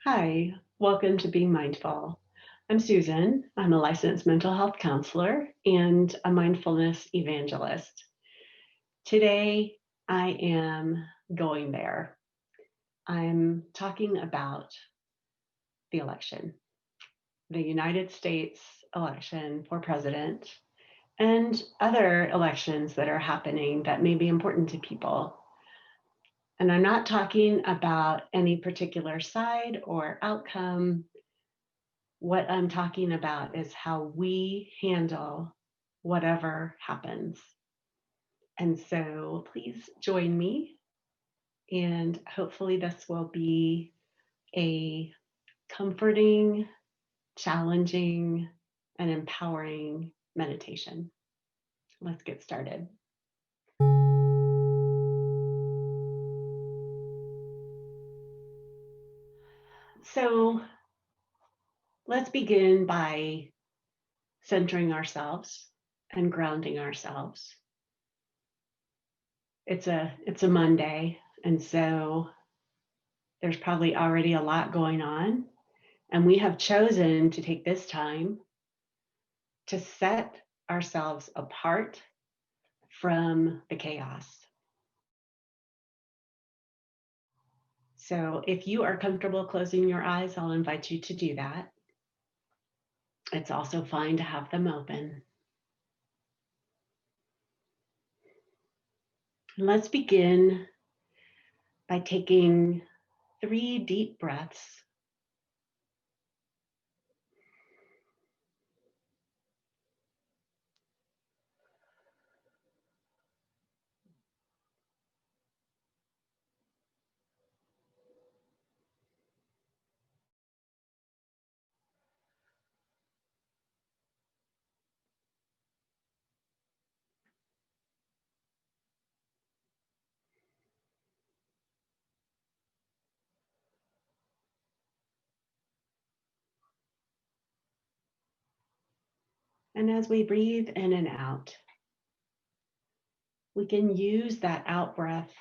Hi, welcome to Being Mindful. I'm Susan. I'm a licensed mental health counselor and a mindfulness evangelist. Today, I am going there. I'm talking about the election, the United States election for president, and other elections that are happening that may be important to people. And I'm not talking about any particular side or outcome. What I'm talking about is how we handle whatever happens. And so please join me, and hopefully, this will be a comforting, challenging, and empowering meditation. Let's get started. So, let's begin by centering ourselves and grounding ourselves. It's a Monday, and so there's probably already a lot going on. And we have chosen to take this time to set ourselves apart from the chaos. So if you are comfortable closing your eyes, I'll invite you to do that. It's also fine to have them open. And let's begin by taking 3 deep breaths. And as we breathe in and out, we can use that out breath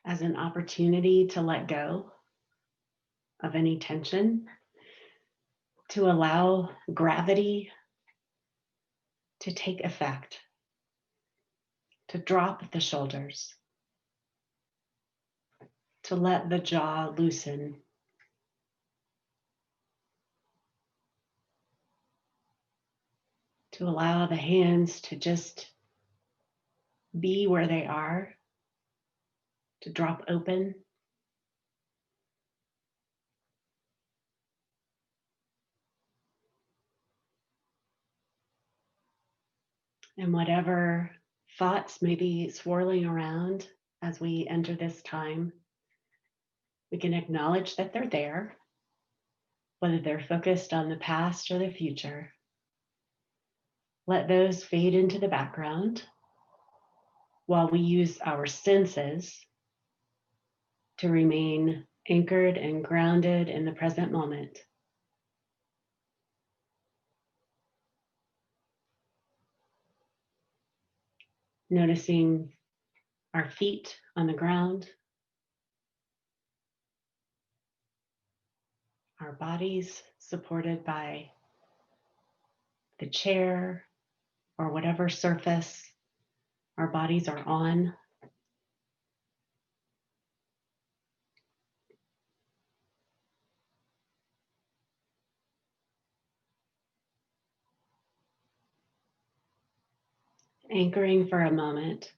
as an opportunity to let go of any tension, to allow gravity to take effect, to drop the shoulders, to let the jaw loosen. To allow the hands to just be where they are, to drop open. And whatever thoughts may be swirling around as we enter this time, we can acknowledge that they're there, whether they're focused on the past or the future. Let those fade into the background while we use our senses to remain anchored and grounded in the present moment. Noticing our feet on the ground, our bodies supported by the chair or whatever surface our bodies are on. Anchoring for a moment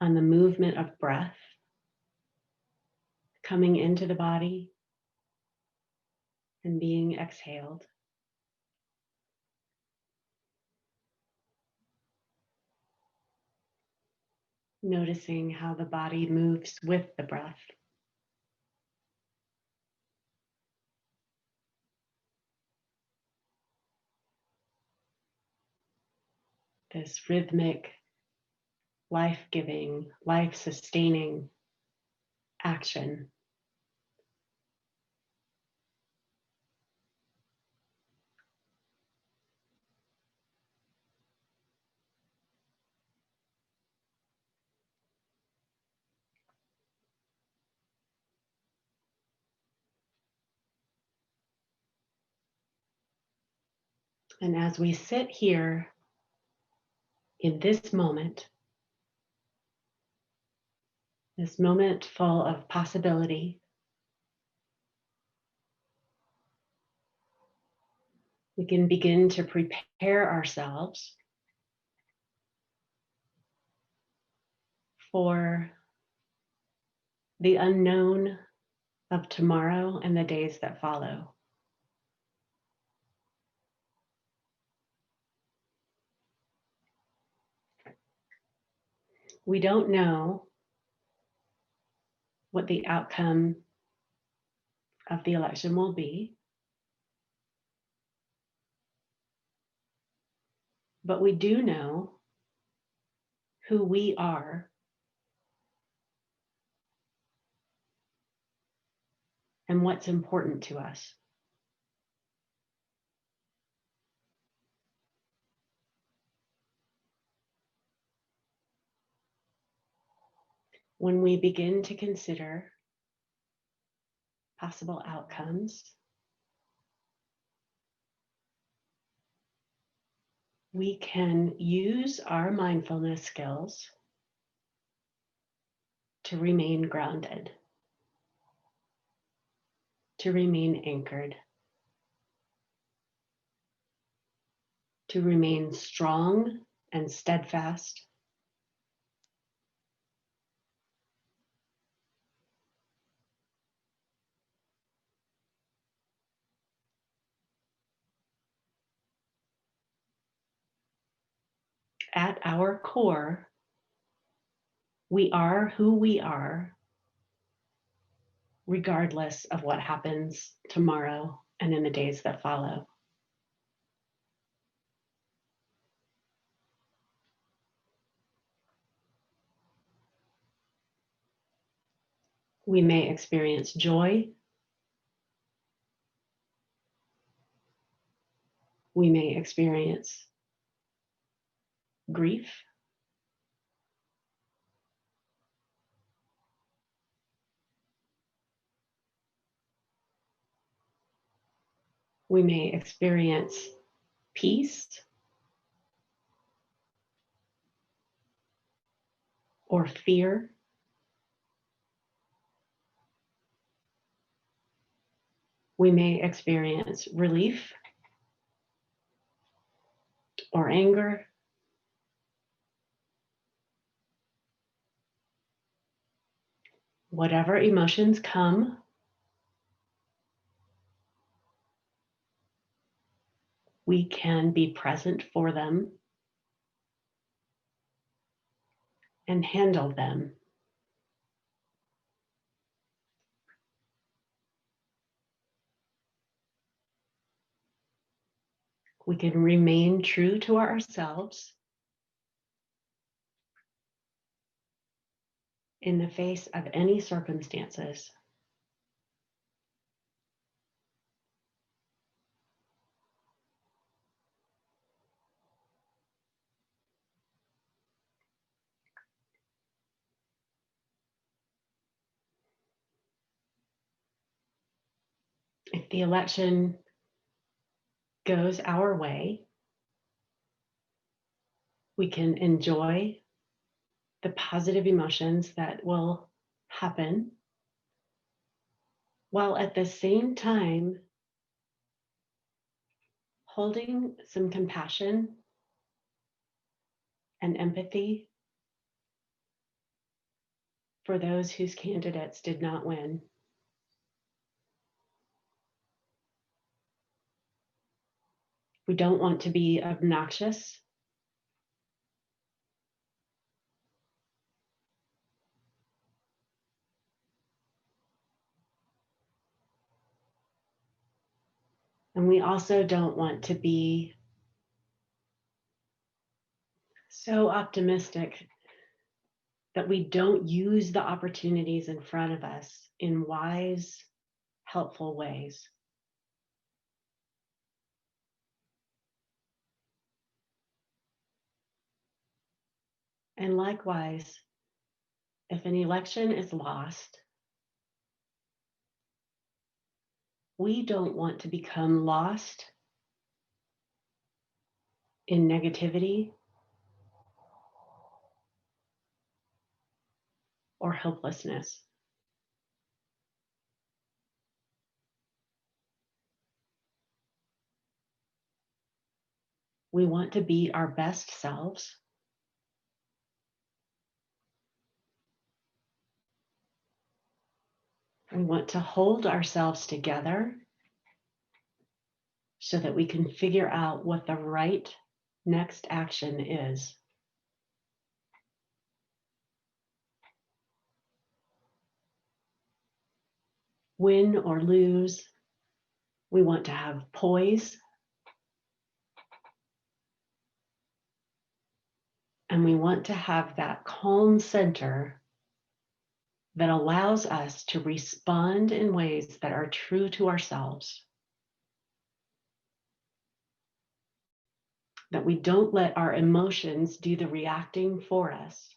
on the movement of breath coming into the body and being exhaled. Noticing how the body moves with the breath. This rhythmic, life-giving, life-sustaining action. And as we sit here in this moment full of possibility, we can begin to prepare ourselves for the unknown of tomorrow and the days that follow. We don't know what the outcome of the election will be, but we do know who we are and what's important to us. When we begin to consider possible outcomes, we can use our mindfulness skills to remain grounded, to remain anchored, to remain strong and steadfast. At our core, we are who we are, regardless of what happens tomorrow and in the days that follow. We may experience joy. We may experience grief. We may experience peace or fear. We may experience relief or anger. Whatever emotions come, we can be present for them and handle them. We can remain true to ourselves in the face of any circumstances. If the election goes our way, we can enjoy the positive emotions that will happen, while at the same time holding some compassion and empathy for those whose candidates did not win. We don't want to be obnoxious. And we also don't want to be so optimistic that we don't use the opportunities in front of us in wise, helpful ways. And likewise, if an election is lost, we don't want to become lost in negativity or hopelessness. We want to be our best selves. We want to hold ourselves together so that we can figure out what the right next action is. Win or lose, we want to have poise, and we want to have that calm center that allows us to respond in ways that are true to ourselves. That we don't let our emotions do the reacting for us.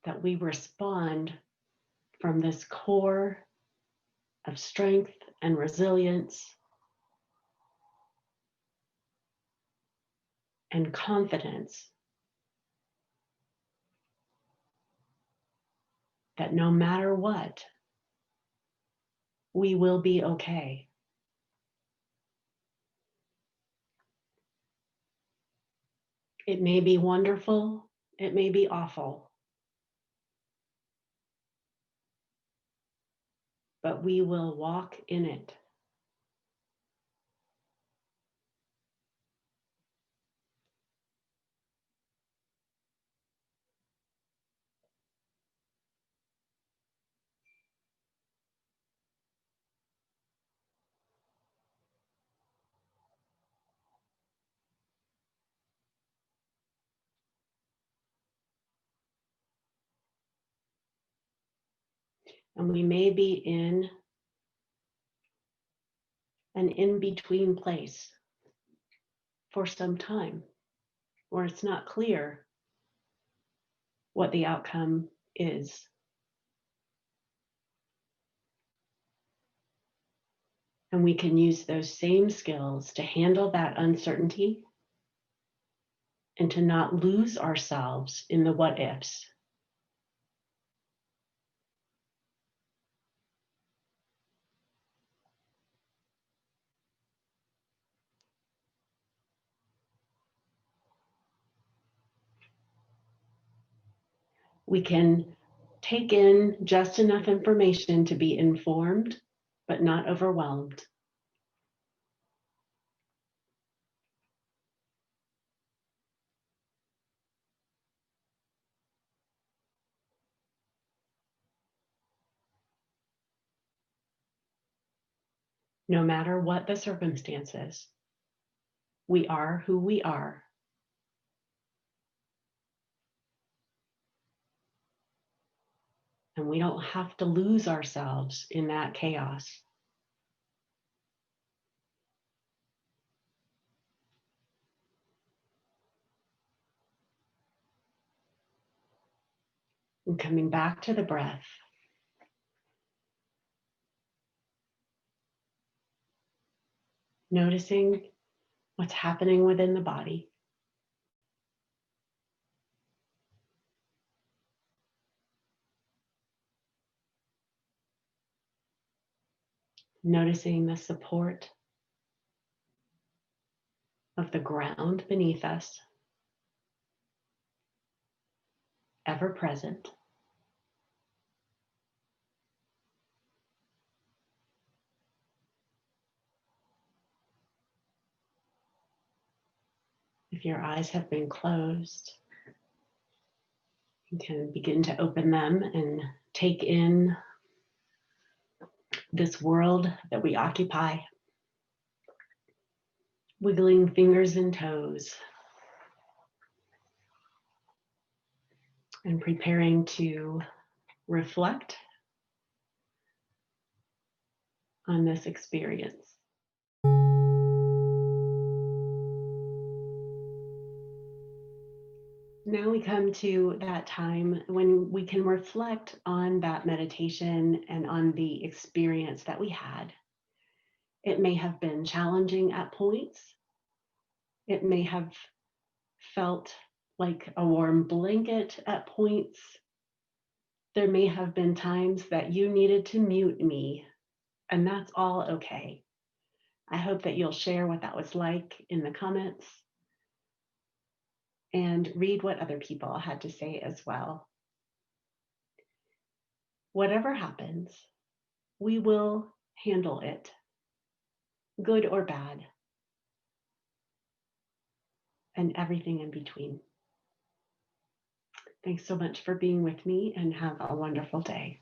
That we respond from this core of strength and resilience and confidence that no matter what, we will be okay. It may be wonderful, it may be awful, but we will walk in it. And we may be in an in-between place for some time where it's not clear what the outcome is. And we can use those same skills to handle that uncertainty and to not lose ourselves in the what ifs. We can take in just enough information to be informed, but not overwhelmed. No matter what the circumstances, we are who we are. And we don't have to lose ourselves in that chaos. And coming back to the breath, noticing what's happening within the body. Noticing the support of the ground beneath us, ever present. If your eyes have been closed, you can begin to open them and take in this world that we occupy, wiggling fingers and toes, and preparing to reflect on this experience. Now we come to that time when we can reflect on that meditation and on the experience that we had. It may have been challenging at points. It may have felt like a warm blanket at points. There may have been times that you needed to mute me, and that's all okay. I hope that you'll share what that was like in the comments and read what other people had to say as well. Whatever happens, we will handle it, good or bad, and everything in between. Thanks so much for being with me and have a wonderful day.